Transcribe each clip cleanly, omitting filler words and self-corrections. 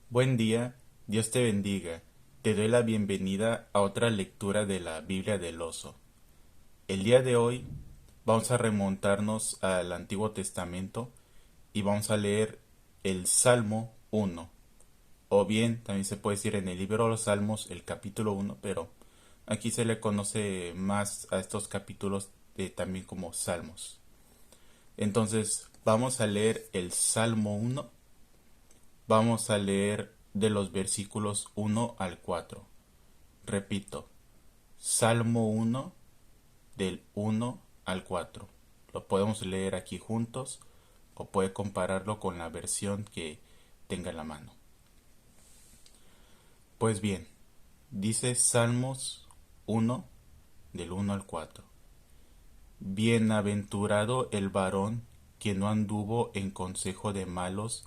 Buen día, Dios te bendiga. Te doy la bienvenida a otra lectura de la Biblia del Oso. El día de hoy vamos a remontarnos al Antiguo Testamento y vamos a leer el Salmo 1. O bien, también se puede decir en el libro de los Salmos el capítulo 1, pero aquí se le conoce más a estos capítulos también como Salmos. Entonces, vamos a leer el Salmo 1. Vamos a leer de los versículos 1 al 4. Repito, Salmo 1 del 1 al 4. Lo podemos leer aquí juntos o puede compararlo con la versión que tenga en la mano. Pues bien, dice Salmos 1 del 1 al 4. Bienaventurado el varón que no anduvo en consejo de malos,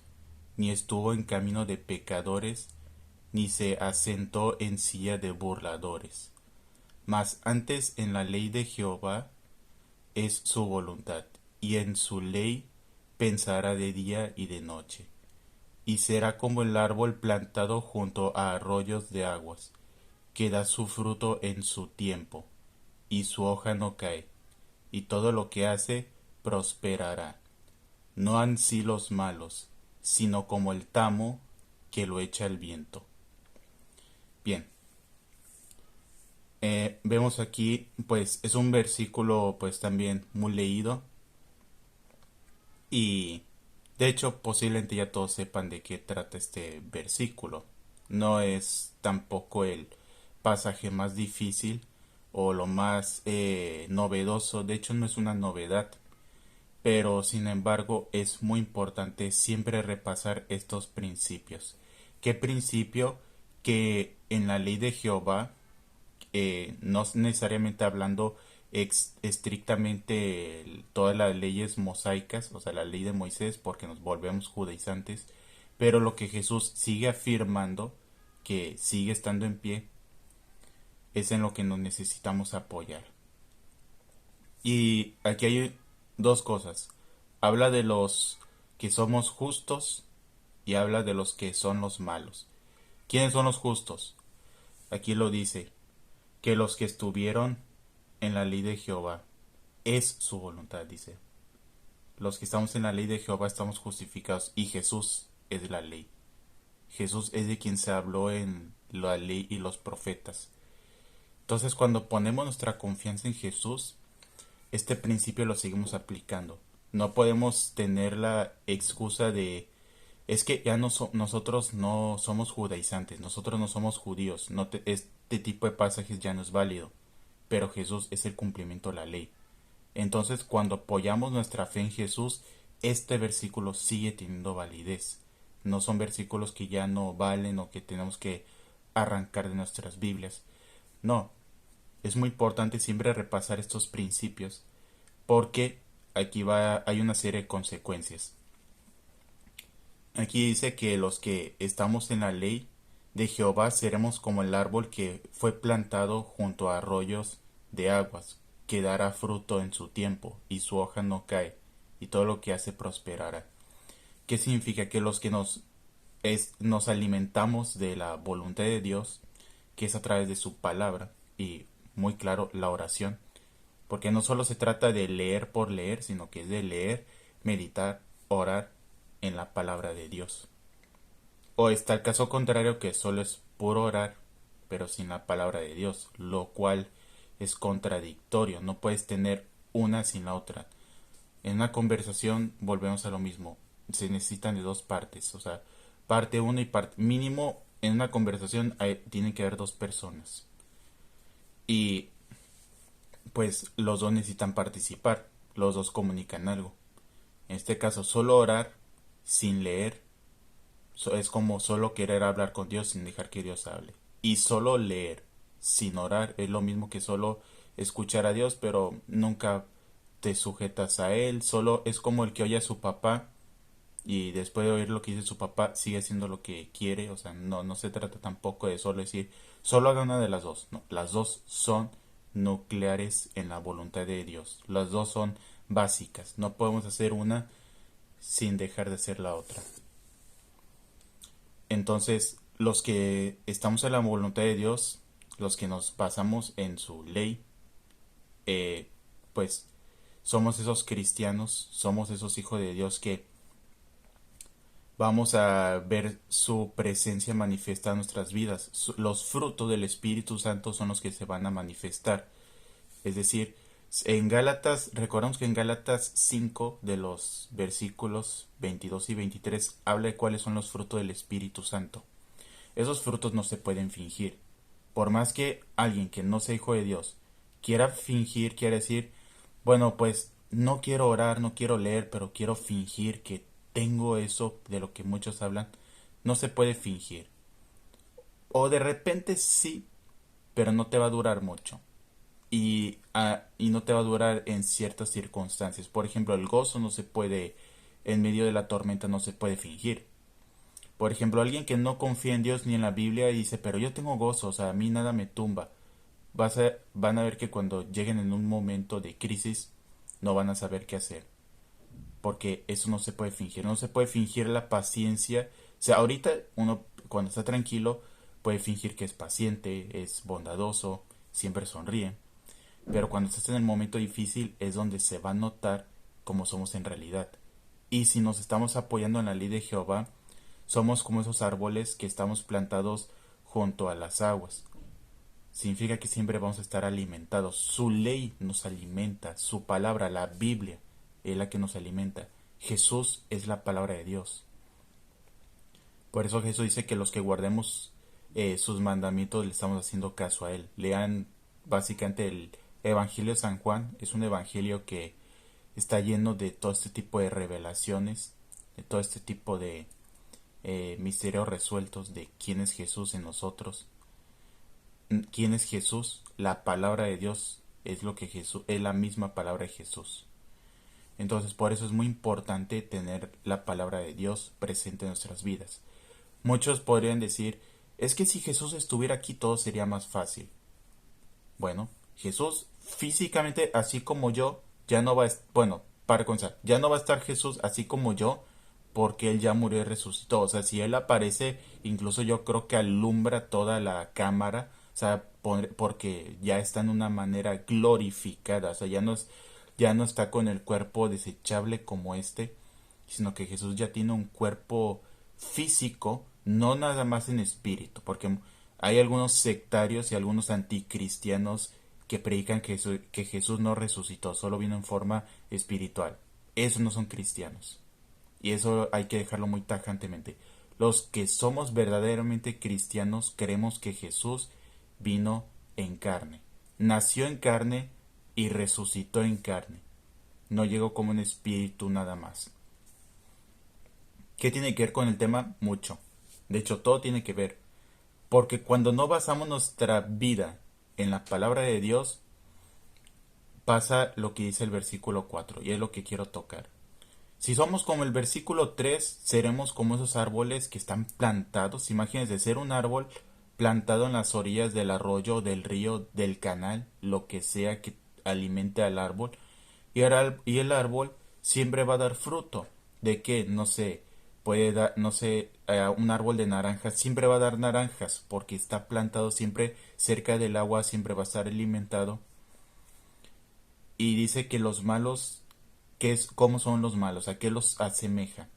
ni estuvo en camino de pecadores, ni se asentó en silla de burladores. Mas antes en la ley de Jehová es su voluntad, y en su ley pensará de día y de noche. Y será como el árbol plantado junto a arroyos de aguas, que da su fruto en su tiempo, y su hoja no cae, y todo lo que hace prosperará. No ansí los malos, sino como el tamo que lo echa el viento. Bien, vemos aquí, pues es un versículo pues también muy leído y de hecho posiblemente ya todos sepan de qué trata este versículo. No es tampoco el pasaje más difícil o lo más novedoso, de hecho no es una novedad, pero sin embargo es muy importante siempre repasar estos principios. ¿Qué principio? Que en la ley de Jehová, no necesariamente hablando estrictamente todas las leyes mosaicas, o sea, la ley de Moisés, porque nos volvemos judaizantes, pero lo que Jesús sigue afirmando, que sigue estando en pie, es en lo que nos necesitamos apoyar. Y aquí hay dos cosas. Habla de los que somos justos y habla de los que son los malos. ¿Quiénes son los justos? Aquí lo dice, que los que estuvieron en la ley de Jehová es su voluntad, dice. Los que estamos en la ley de Jehová estamos justificados y Jesús es la ley. Jesús es de quien se habló en la ley y los profetas. Entonces, cuando ponemos nuestra confianza en Jesús, este principio lo seguimos aplicando. No podemos tener la excusa de es que ya nosotros no somos judaizantes, nosotros no somos judíos, este tipo de pasajes ya no es válido, pero Jesús es el cumplimiento de la ley. Entonces, cuando apoyamos nuestra fe en Jesús, este versículo sigue teniendo validez. No son versículos que ya no valen o que tenemos que arrancar de nuestras Biblias. No, es muy importante siempre repasar estos principios porque hay una serie de consecuencias. Aquí dice que los que estamos en la ley de Jehová seremos como el árbol que fue plantado junto a arroyos de aguas, que dará fruto en su tiempo, y su hoja no cae, y todo lo que hace prosperará. ¿Qué significa? Que los que nos alimentamos de la voluntad de Dios, que es a través de su palabra, y muy claro, la oración, porque no solo se trata de leer por leer, sino que es de leer, meditar, orar en la palabra de Dios. O está el caso contrario, que solo es puro orar, pero sin la palabra de Dios, lo cual es contradictorio. No puedes tener una sin la otra. En una conversación volvemos a lo mismo. Se necesitan de dos partes, o sea, parte uno y parte mínimo en una conversación tienen que haber dos personas. Y pues los dos necesitan participar, los dos comunican algo. En este caso, solo orar sin leer es como solo querer hablar con Dios sin dejar que Dios hable. Y solo leer sin orar es lo mismo que solo escuchar a Dios, pero nunca te sujetas a Él. Solo es como el que oye a su papá y después de oír lo que dice su papá sigue haciendo lo que quiere. O sea, no se trata tampoco de solo decir, solo haga una de las dos. No, las dos son nucleares en la voluntad de Dios. Las dos son básicas. No podemos hacer una sin dejar de hacer la otra. Entonces, los que estamos en la voluntad de Dios, los que nos basamos en su ley, pues somos esos cristianos, somos esos hijos de Dios que vamos a ver su presencia manifestada en nuestras vidas. Los frutos del Espíritu Santo son los que se van a manifestar. Es decir, en Gálatas, recordamos que en Gálatas 5 de los versículos 22 y 23 habla de cuáles son los frutos del Espíritu Santo. Esos frutos no se pueden fingir. Por más que alguien que no sea hijo de Dios quiera fingir, quiere decir, bueno, pues no quiero orar, no quiero leer, pero quiero fingir que tengo eso de lo que muchos hablan, no se puede fingir. O de repente sí, pero no te va a durar mucho. Y no te va a durar en ciertas circunstancias. Por ejemplo, el gozo no se puede, en medio de la tormenta no se puede fingir. Por ejemplo, alguien que no confía en Dios ni en la Biblia y dice, pero yo tengo gozo, o sea, a mí nada me tumba. Van a ver que cuando lleguen en un momento de crisis, no van a saber qué hacer. Porque eso no se puede fingir. No se puede fingir la paciencia. O sea, ahorita uno cuando está tranquilo puede fingir que es paciente, es bondadoso, siempre sonríe. Pero cuando estás en el momento difícil es donde se va a notar cómo somos en realidad. Y si nos estamos apoyando en la ley de Jehová, somos como esos árboles que estamos plantados junto a las aguas. Significa que siempre vamos a estar alimentados. Su ley nos alimenta, su palabra, la Biblia, es la que nos alimenta. Jesús es la palabra de Dios. Por eso Jesús dice que los que guardemos sus mandamientos le estamos haciendo caso a Él. Lean básicamente el Evangelio de San Juan. Es un evangelio que está lleno de todo este tipo de revelaciones, de todo este tipo de misterios resueltos de quién es Jesús en nosotros. ¿Quién es Jesús? La palabra de Dios es lo que Jesús es, la misma palabra de Jesús. Entonces, por eso es muy importante tener la palabra de Dios presente en nuestras vidas. Muchos podrían decir, es que si Jesús estuviera aquí todo sería más fácil. Bueno, Jesús físicamente, así como yo, ya no va a, bueno, para comenzar, ya no va a estar Jesús así como yo, porque Él ya murió y resucitó. O sea, si Él aparece, incluso yo creo que alumbra toda la cámara, o sea, porque ya está en una manera glorificada, o sea, ya no está con el cuerpo desechable como este, sino que Jesús ya tiene un cuerpo físico, no nada más en espíritu, porque hay algunos sectarios y algunos anticristianos que predican que Jesús no resucitó, solo vino en forma espiritual. Esos no son cristianos. Y eso hay que dejarlo muy tajantemente. Los que somos verdaderamente cristianos creemos que Jesús vino en carne. Nació en carne y resucitó en carne. No llegó como un espíritu nada más. ¿Qué tiene que ver con el tema? Mucho. De hecho, todo tiene que ver. Porque cuando no basamos nuestra vida en la palabra de Dios, pasa lo que dice el versículo 4, y es lo que quiero tocar. Si somos como el versículo 3, seremos como esos árboles que están plantados. Imagínense ser un árbol plantado en las orillas del arroyo, del río, del canal, lo que sea que alimente al árbol. Y el árbol siempre va a dar fruto. ¿De qué? No sé, puede dar, no sé, un árbol de naranjas siempre va a dar naranjas porque está plantado siempre cerca del agua, siempre va a estar alimentado. Y dice que los malos, ¿cómo son los malos? ¿A qué los asemeja?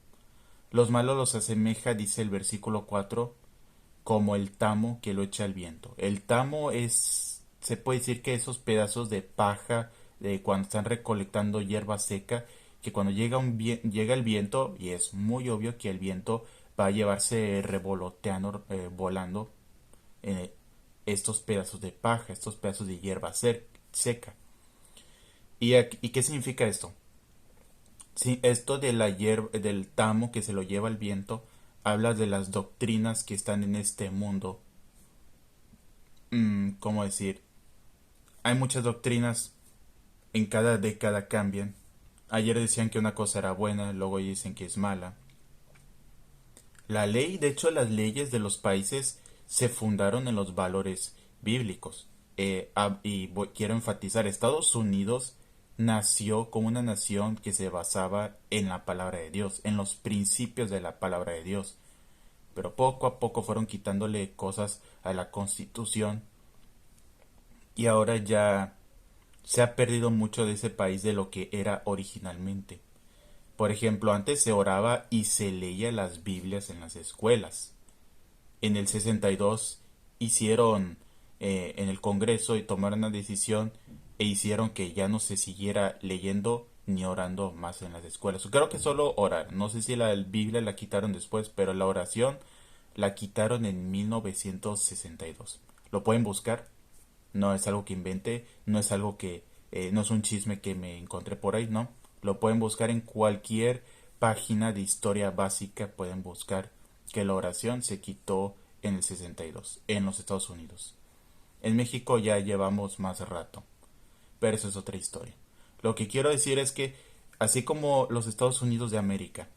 Los malos los asemeja, dice el versículo 4, como el tamo que lo echa el viento. El tamo se puede decir que esos pedazos de paja de cuando están recolectando hierba seca, que cuando llega el viento, y es muy obvio que el viento va a llevarse revoloteando, volando eh, estos pedazos de paja, estos pedazos de hierba seca. ¿Y qué significa esto? Sí, esto de del tamo que se lo lleva el viento, habla de las doctrinas que están en este mundo. ¿Cómo decir? Hay muchas doctrinas, en cada década cambian. Ayer decían que una cosa era buena, luego dicen que es mala. La ley, de hecho, las leyes de los países se fundaron en los valores bíblicos. Quiero enfatizar, Estados Unidos nació como una nación que se basaba en la palabra de Dios, en los principios de la palabra de Dios. pero poco a poco fueron quitándole cosas a la Constitución y ahora ya se ha perdido mucho de ese país de lo que era originalmente. Por ejemplo, antes se oraba y se leía las Biblias en las escuelas. En el 62 hicieron en el Congreso y tomaron una decisión e hicieron que ya no se siguiera leyendo ni orando más en las escuelas. Creo que solo orar. No sé si la Biblia la quitaron después, pero la oración la quitaron en 1962. Lo pueden buscar. No es algo que inventé, no es algo que, no es un chisme que me encontré por ahí, no. Lo pueden buscar en cualquier página de historia básica, pueden buscar que la oración se quitó en el 62, en los Estados Unidos. En México ya llevamos más rato, pero eso es otra historia. Lo que quiero decir es que, así como los Estados Unidos de América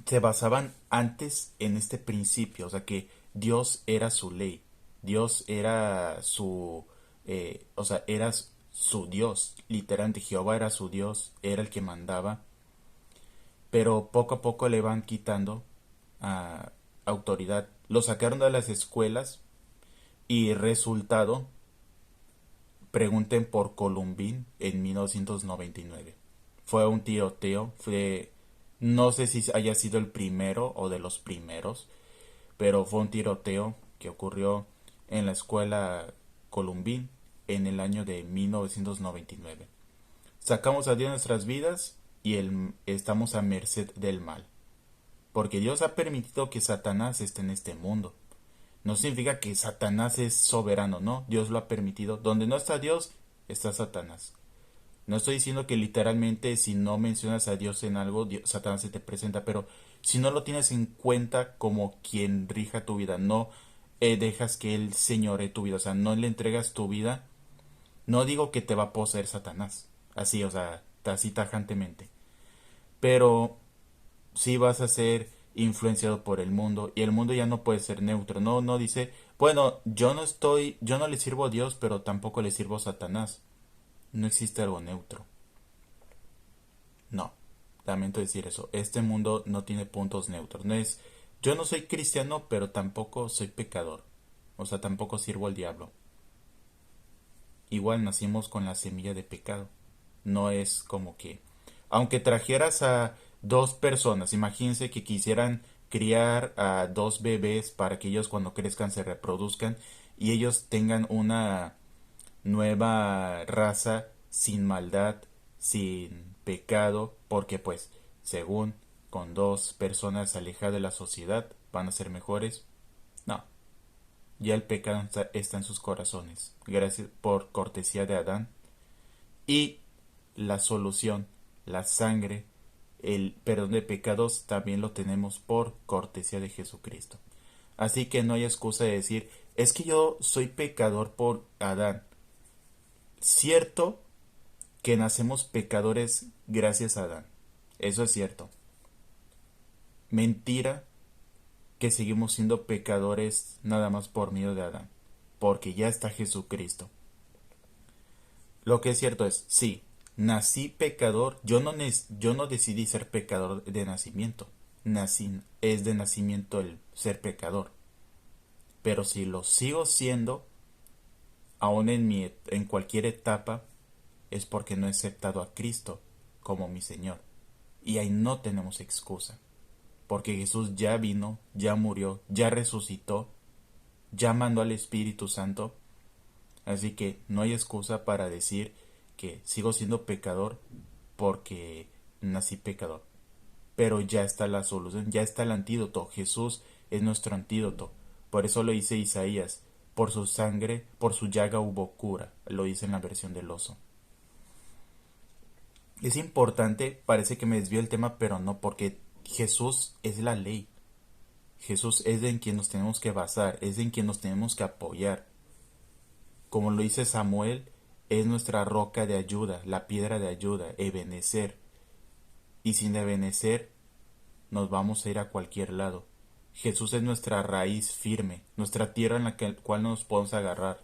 se basaban antes en este principio, o sea que Dios era su ley, Dios era su, o sea, era su Dios, literalmente Jehová era su Dios, era el que mandaba, pero poco a poco le van quitando autoridad, lo sacaron de las escuelas y resultado, pregunten por Columbine en 1999. Fue un tiroteo, no sé si haya sido el primero o de los primeros, pero fue un tiroteo que ocurrió en la escuela Columbine en el año de 1999. Sacamos a Dios de nuestras vidas y estamos a merced del mal, porque Dios ha permitido que Satanás esté en este mundo. No significa que Satanás es soberano, no, Dios lo ha permitido. Donde no está Dios, está Satanás. No estoy diciendo que literalmente si no mencionas a Dios en algo, Satanás se te presenta, pero si no lo tienes en cuenta como quien rija tu vida, no dejas que Él señore tu vida, o sea, no le entregas tu vida, no digo que te va a poseer Satanás, así, o sea, así tajantemente, pero sí vas a ser influenciado por el mundo y el mundo ya no puede ser neutro, no dice, bueno, yo no le sirvo a Dios, pero tampoco le sirvo a Satanás, no existe algo neutro. No, lamento decir eso. Este mundo no tiene puntos neutros. No es, yo no soy cristiano, pero tampoco soy pecador. O sea, tampoco sirvo al diablo. Igual nacimos con la semilla de pecado. No es como que, aunque trajeras a dos personas, imagínense que quisieran criar a dos bebés para que ellos cuando crezcan se reproduzcan y ellos tengan una nueva raza sin maldad, sin pecado, porque pues, según con dos personas alejadas de la sociedad van a ser mejores. No, ya el pecado está en sus corazones, gracias por cortesía de Adán. Y la solución, la sangre, el perdón de pecados también lo tenemos por cortesía de Jesucristo. Así que no hay excusa de decir, es que yo soy pecador por Adán. Cierto que nacemos pecadores gracias a Adán. Eso es cierto. Mentira que seguimos siendo pecadores nada más por medio de Adán. Porque ya está Jesucristo. Lo que es cierto es, sí, nací pecador. Yo no decidí ser pecador de nacimiento. Es de nacimiento el ser pecador. Pero si lo sigo siendo, aún en cualquier etapa, es porque no he aceptado a Cristo como mi Señor. Y ahí no tenemos excusa. Porque Jesús ya vino, ya murió, ya resucitó, ya mandó al Espíritu Santo. Así que no hay excusa para decir que sigo siendo pecador porque nací pecador. Pero ya está la solución, ya está el antídoto. Jesús es nuestro antídoto. Por eso lo dice Isaías. Por su sangre, por su llaga hubo cura. Lo dice en la versión del oso. Es importante, parece que me desvío el tema, pero no, porque Jesús es la ley. Jesús es en quien nos tenemos que basar, es en quien nos tenemos que apoyar. Como lo dice Samuel, es nuestra roca de ayuda, la piedra de ayuda, Ebenezer. Y sin Ebenezer nos vamos a ir a cualquier lado. Jesús es nuestra raíz firme, nuestra tierra en la cual nos podemos agarrar.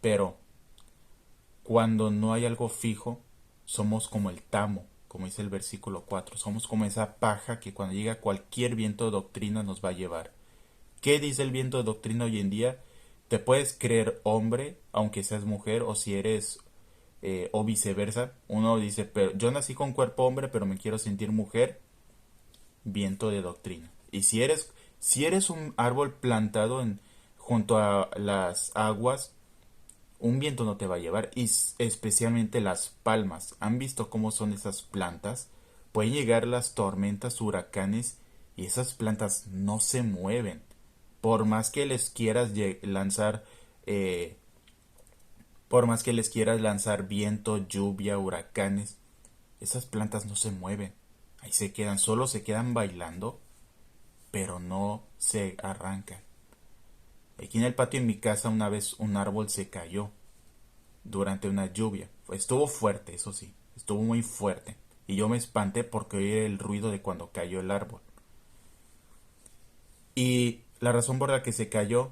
Pero cuando no hay algo fijo, somos como el tamo. como dice el versículo 4. Somos como esa paja que cuando llega cualquier viento de doctrina nos va a llevar. ¿Qué dice el viento de doctrina hoy en día? Te puedes creer hombre, aunque seas mujer, o si eres, o viceversa. Uno dice, pero yo nací con cuerpo hombre, pero me quiero sentir mujer. Viento de doctrina. Y si eres un árbol plantado junto a las aguas, un viento no te va a llevar. Y especialmente las palmas. ¿Han visto cómo son esas plantas? Pueden llegar las tormentas, huracanes, y esas plantas no se mueven. Por más que les quieras lanzar, eh, por más que les quieras lanzar viento, lluvia, huracanes, esas plantas no se mueven. Ahí se quedan, solo se quedan bailando, pero no se arrancan. Aquí en el patio de mi casa una vez un árbol se cayó durante una lluvia. Estuvo fuerte, eso sí, estuvo muy fuerte. Y yo me espanté porque oí el ruido de cuando cayó el árbol. Y la razón por la que se cayó,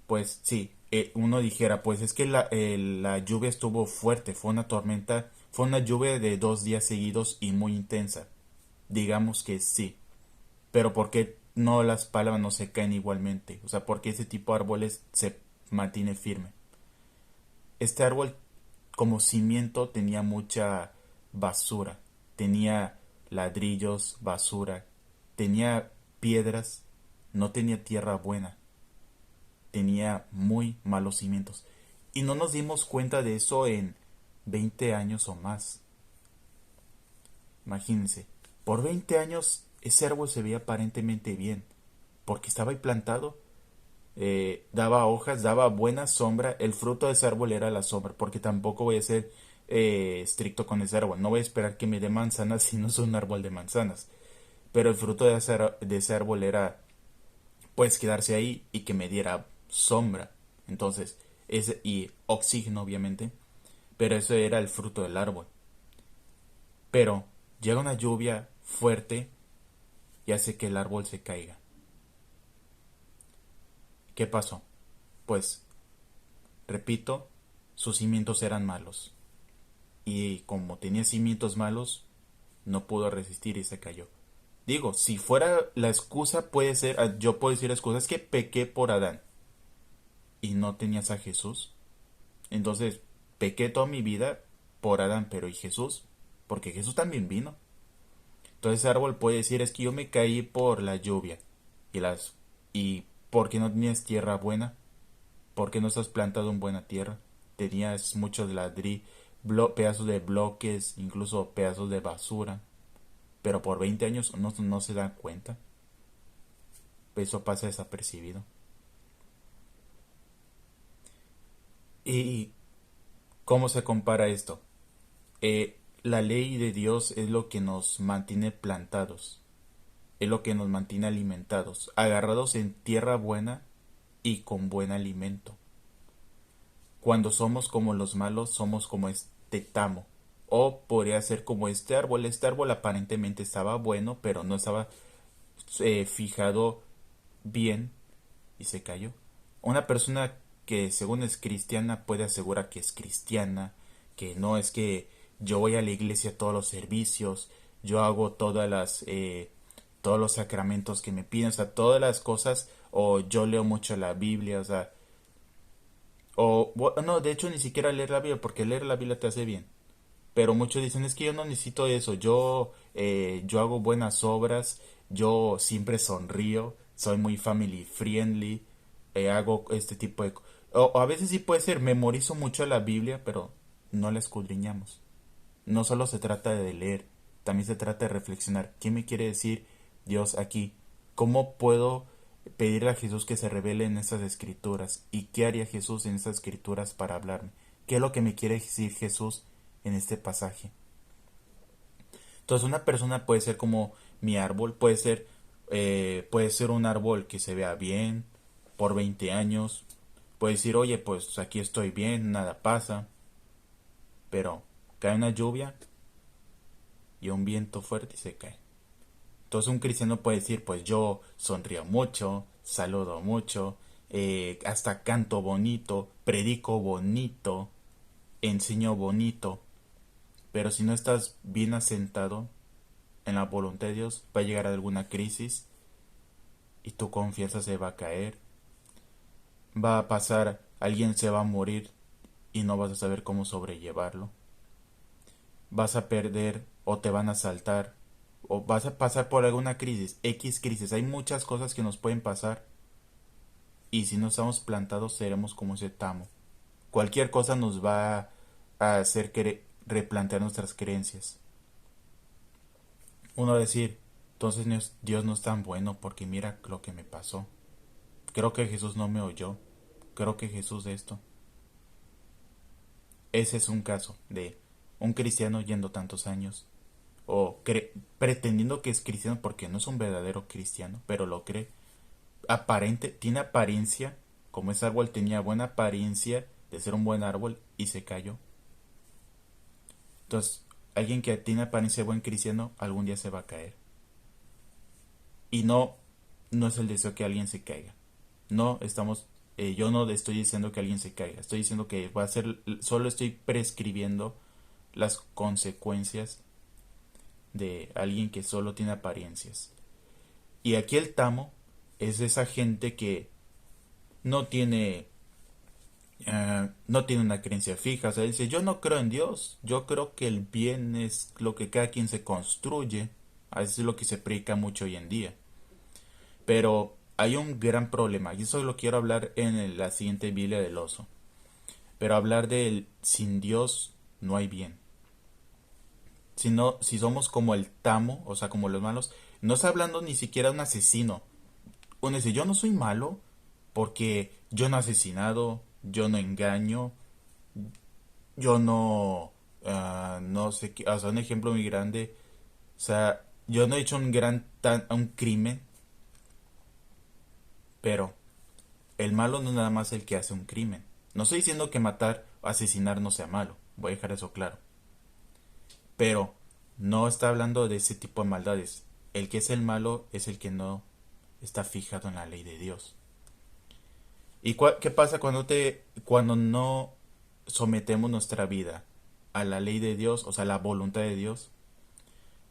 pues sí, uno dijera, pues es que la lluvia estuvo fuerte, fue una tormenta, fue una lluvia de 2 días seguidos y muy intensa. Digamos que sí, pero ¿por qué no las palmas no se caen igualmente? O sea, ¿por qué ese tipo de árboles se mantiene firme? Este árbol como cimiento tenía mucha basura, tenía ladrillos, basura, tenía piedras, no tenía tierra buena, tenía muy malos cimientos. Y no nos dimos cuenta de eso en 20 años o más. Imagínense, por 20 años ese árbol se veía aparentemente bien, porque estaba ahí plantado, daba hojas, daba buena sombra, el fruto de ese árbol era la sombra, porque tampoco voy a ser estricto con ese árbol, no voy a esperar que me dé manzanas si no es un árbol de manzanas, pero el fruto de ese árbol era pues quedarse ahí y que me diera sombra, entonces, y oxígeno obviamente, pero eso era el fruto del árbol. Pero llega una lluvia fuerte y hace que el árbol se caiga. ¿Qué pasó? Pues, repito, sus cimientos eran malos. Y como tenía cimientos malos, no pudo resistir y se cayó. Digo, si fuera la excusa puede ser, yo puedo decir excusa, es que pequé por Adán y no tenías a Jesús. Entonces, pequé toda mi vida por Adán, pero ¿y Jesús? Porque Jesús también vino. Entonces ese árbol puede decir, es que yo me caí por la lluvia y porque no tenías tierra buena, porque no estás plantado en buena tierra, tenías muchos pedazos de bloques, incluso pedazos de basura, pero por 20 años no se dan cuenta. Eso pasa desapercibido. ¿Y cómo se compara esto? La ley de Dios es lo que nos mantiene plantados, es lo que nos mantiene alimentados, agarrados en tierra buena y con buen alimento. Cuando somos como los malos, somos como este tamo. O podría ser como este árbol. Este árbol aparentemente estaba bueno, pero no estaba fijado bien y se cayó. Una persona que según es cristiana puede asegurar que es cristiana, que no es que yo voy a la iglesia a todos los servicios, yo hago todos los sacramentos que me piden, o sea, todas las cosas, o yo leo mucho la Biblia, o sea, no, de hecho ni siquiera leer la Biblia, porque leer la Biblia te hace bien. Pero muchos dicen, es que yo no necesito eso, yo hago buenas obras, yo siempre sonrío, soy muy family friendly, hago este tipo de... O a veces sí puede ser, memorizo mucho la Biblia, pero no la escudriñamos. No solo se trata de leer, también se trata de reflexionar. ¿Qué me quiere decir Dios aquí? ¿Cómo puedo pedirle a Jesús que se revele en esas escrituras? ¿Y qué haría Jesús en esas escrituras para hablarme? ¿Qué es lo que me quiere decir Jesús en este pasaje? Entonces una persona puede ser como mi árbol, puede ser un árbol que se vea bien por 20 años. Puede decir, oye, pues aquí estoy bien, nada pasa. Pero cae una lluvia y un viento fuerte y se cae. Entonces un cristiano puede decir, pues yo sonrío mucho, saludo mucho, hasta canto bonito, predico bonito, enseño bonito, Pero si no estás bien asentado en la voluntad de Dios, va a llegar alguna crisis y tu confianza se va a caer. Va a pasar, alguien se va a morir y no vas a saber cómo sobrellevarlo. Vas a perder o te van a asaltar o vas a pasar por alguna crisis, X crisis. Hay muchas cosas que nos pueden pasar y si no estamos plantados seremos como ese tamo. Cualquier cosa nos va a hacer replantear nuestras creencias. Uno va a decir, entonces Dios no es tan bueno porque mira lo que me pasó. Creo que Jesús no me oyó. Creo que Jesús esto. Ese es un caso de un cristiano yendo tantos años o pretendiendo que es cristiano porque no es un verdadero cristiano, pero lo cree. Tiene apariencia, como ese árbol tenía buena apariencia de ser un buen árbol y se cayó. Entonces, alguien que tiene apariencia de buen cristiano algún día se va a caer. Y no es el deseo que alguien se caiga. No estamos, yo no estoy diciendo que alguien se caiga. Estoy diciendo que va a ser, solo estoy prescribiendo las consecuencias de alguien que solo tiene apariencias. Y aquí el tamo es esa gente que no tiene no tiene una creencia fija. O sea, dice, yo no creo en Dios, yo creo que el bien es lo que cada quien se construye. A eso es lo que se predica mucho hoy en día. Pero hay un gran problema, y eso lo quiero hablar en la siguiente Biblia del oso. Pero hablar del sin Dios no hay bien. Si somos como el tamo, o sea, como los malos, no está hablando ni siquiera de un asesino. Uno dice, yo no soy malo porque yo no he asesinado, yo no engaño, yo no, no sé qué, o sea, un ejemplo muy grande, o sea, yo no he hecho un crimen, pero el malo no es nada más el que hace un crimen. No estoy diciendo que matar o asesinar no sea malo, voy a dejar eso claro, pero no está hablando de ese tipo de maldades. El que es el malo es el que no está fijado en la ley de Dios. ¿Y qué pasa cuando no sometemos nuestra vida a la ley de Dios, o sea, la voluntad de Dios?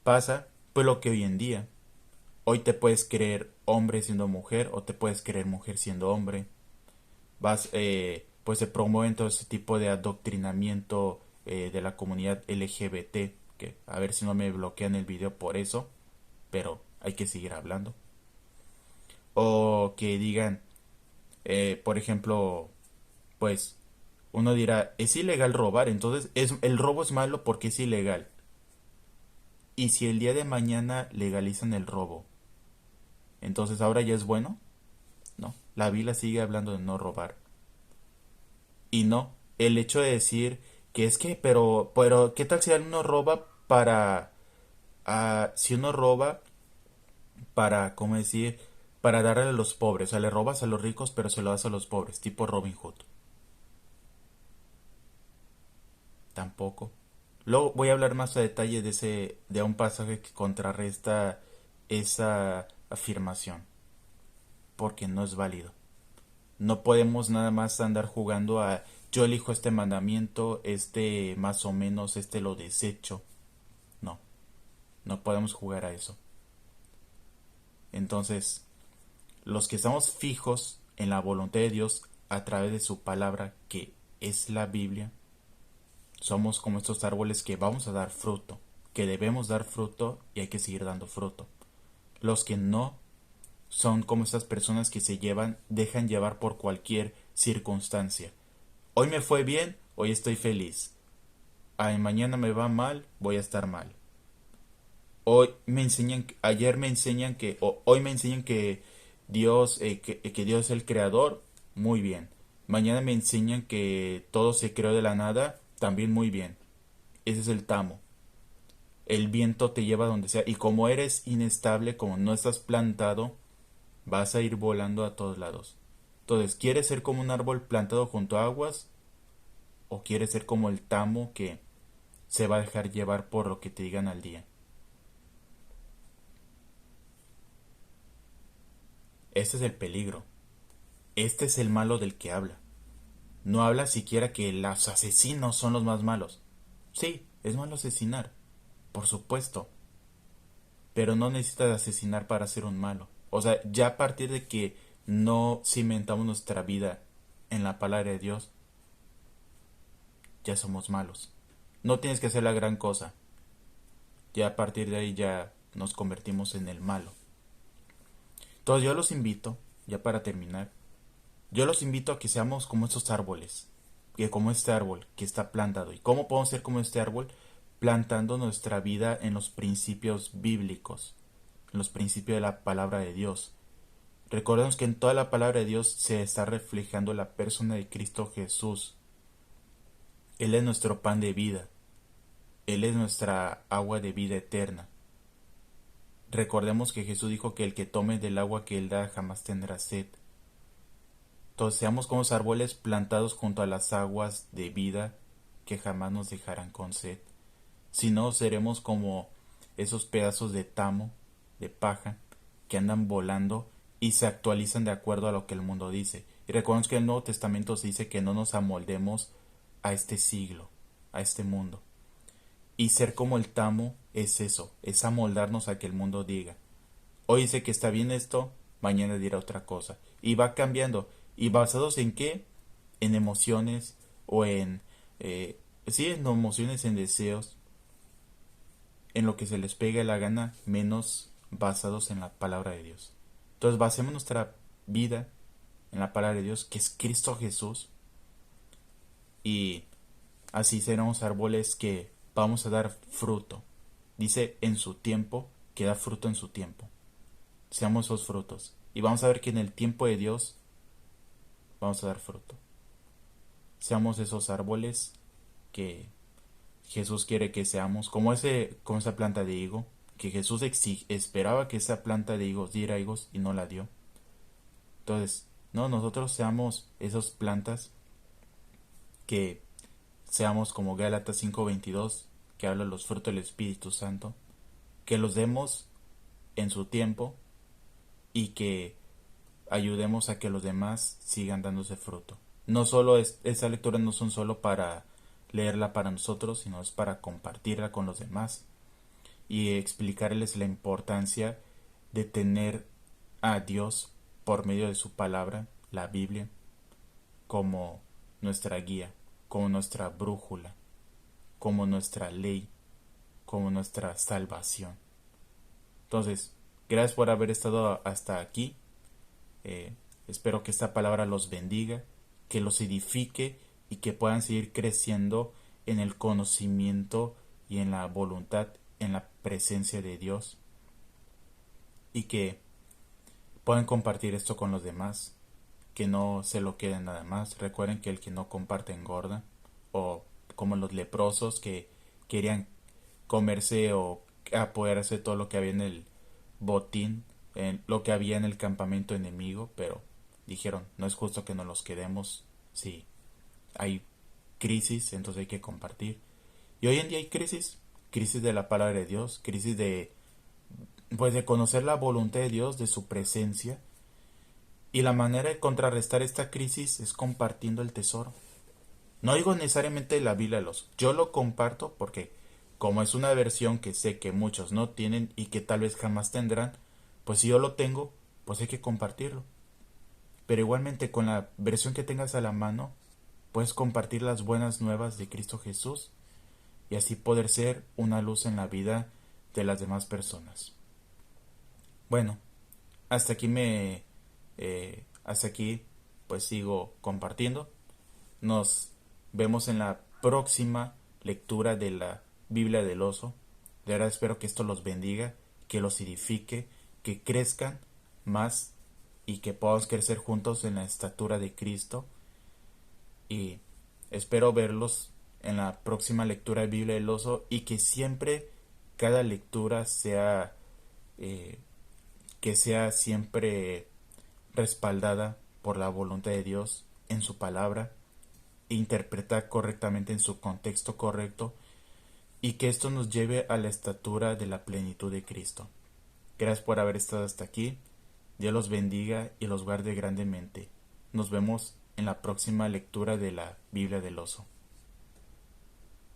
Pasa pues lo que hoy en día. Hoy te puedes creer hombre siendo mujer o te puedes creer mujer siendo hombre. Pues se promueven todo ese tipo de adoctrinamiento de la comunidad LGBT, que a ver si no me bloquean el video por eso, pero hay que seguir hablando. O que digan, por ejemplo, pues uno dirá, es ilegal robar, entonces el robo es malo porque es ilegal. Y si el día de mañana legalizan el robo, entonces ahora ya es bueno. No, la Biblia sigue hablando de no robar. Y no, el hecho de decir que es que, pero, ¿qué tal si uno roba si uno roba para, ¿cómo decir? Para darle a los pobres, o sea, le robas a los ricos pero se lo das a los pobres, tipo Robin Hood. Tampoco. Luego voy a hablar más a detalle de un pasaje que contrarresta esa afirmación, porque no es válido. No podemos nada más andar jugando a yo elijo este mandamiento, este más o menos, este lo desecho. No, no podemos jugar a eso. Entonces, los que estamos fijos en la voluntad de Dios a través de su palabra, que es la Biblia, somos como estos árboles que vamos a dar fruto, que debemos dar fruto y hay que seguir dando fruto. Los que no son como estas personas que dejan llevar por cualquier circunstancia. Hoy me fue bien, hoy estoy feliz. Ay, mañana me va mal, voy a estar mal. Ayer me enseñan hoy me enseñan que Dios, que Dios es el creador, muy bien. Mañana me enseñan que todo se creó de la nada, también muy bien. Ese es el tamo. El viento te lleva donde sea y como eres inestable, como no estás plantado, vas a ir volando a todos lados. Entonces, ¿quieres ser como un árbol plantado junto a aguas? ¿O quieres ser como el tamo que se va a dejar llevar por lo que te digan al día? Este es el peligro. Este es el malo del que habla. No habla siquiera que los asesinos son los más malos. Sí, ¿Es malo asesinar? Por supuesto, pero no necesitas asesinar para ser un malo. O sea, ya a partir de que no cimentamos nuestra vida en la palabra de Dios, ya somos malos. No tienes que hacer la gran cosa. Ya a partir de ahí ya nos convertimos en el malo. Entonces yo los invito, ya para terminar, yo los invito a que seamos como estos árboles, que como este árbol que está plantado. ¿Y cómo podemos ser como este árbol? Plantando nuestra vida en los principios bíblicos, en los principios de la palabra de Dios. Recordemos que en toda la palabra de Dios se está reflejando la persona de Cristo Jesús. Él es nuestro pan de vida. Él es nuestra agua de vida eterna. Recordemos que Jesús dijo que el que tome del agua que Él da jamás tendrá sed. Entonces seamos como los árboles plantados junto a las aguas de vida que jamás nos dejarán con sed. Si no, seremos como esos pedazos de tamo, de paja, que andan volando y se actualizan de acuerdo a lo que el mundo dice. Y recordemos que el Nuevo Testamento se dice que no nos amoldemos a este siglo, a este mundo. Y ser como el tamo es eso, es amoldarnos a que el mundo diga. Hoy dice que está bien esto, mañana dirá otra cosa. Y va cambiando. ¿Y basados en qué? En emociones o sí, en emociones, en deseos, en lo que se les pegue la gana, menos basados en la palabra de Dios. Entonces basemos nuestra vida en la palabra de Dios, que es Cristo Jesús, y así seremos árboles que vamos a dar fruto. Dice en su tiempo, que da fruto en su tiempo. Seamos esos frutos. Y vamos a ver que en el tiempo de Dios vamos a dar fruto. Seamos esos árboles que Jesús quiere que seamos, como esa planta de higo, que Jesús esperaba que esa planta de higos diera higos y no la dio. Entonces, no, nosotros seamos esas plantas, que seamos como Gálatas 5:22, que habla de los frutos del Espíritu Santo, que los demos en su tiempo y que ayudemos a que los demás sigan dándose fruto. No solo esa lectura no son solo para leerla para nosotros, sino es para compartirla con los demás y explicarles la importancia de tener a Dios por medio de su palabra, la Biblia, como nuestra guía, como nuestra brújula, como nuestra ley, como nuestra salvación. Entonces, gracias por haber estado hasta aquí. Espero que esta palabra los bendiga, que los edifique y que puedan seguir creciendo en el conocimiento y en la voluntad, en la presencia de Dios, y que puedan compartir esto con los demás, que no se lo queden nada más. Recuerden que el que no comparte engorda, o como los leprosos que querían comerse o apoderarse de todo lo que había en el botín, en lo que había en el campamento enemigo, pero dijeron, no es justo que nos los quedemos si hay crisis, entonces hay que compartir. Y hoy en día hay crisis de la palabra de Dios, crisis de pues de conocer la voluntad de Dios, de su presencia, y la manera de contrarrestar esta crisis es compartiendo el tesoro. No digo necesariamente la Biblia de los, yo lo comparto porque como es una versión que sé que muchos no tienen y que tal vez jamás tendrán, pues si yo lo tengo, pues hay que compartirlo. Pero igualmente con la versión que tengas a la mano, puedes compartir las buenas nuevas de Cristo Jesús y así poder ser una luz en la vida de las demás personas. Bueno, hasta aquí hasta aquí pues sigo compartiendo. Nos vemos en la próxima lectura de la Biblia del Oso. De verdad espero que esto los bendiga, que los edifique, que crezcan más y que podamos crecer juntos en la estatura de Cristo. Y espero verlos en la próxima lectura de Biblia del Oso, y que siempre cada lectura sea que sea siempre respaldada por la voluntad de Dios en su palabra, interpretar correctamente en su contexto correcto, y que esto nos lleve a la estatura de la plenitud de Cristo. Gracias por haber estado hasta aquí. Dios los bendiga y los guarde grandemente. Nos vemos en la próxima lectura de la Biblia del Oso.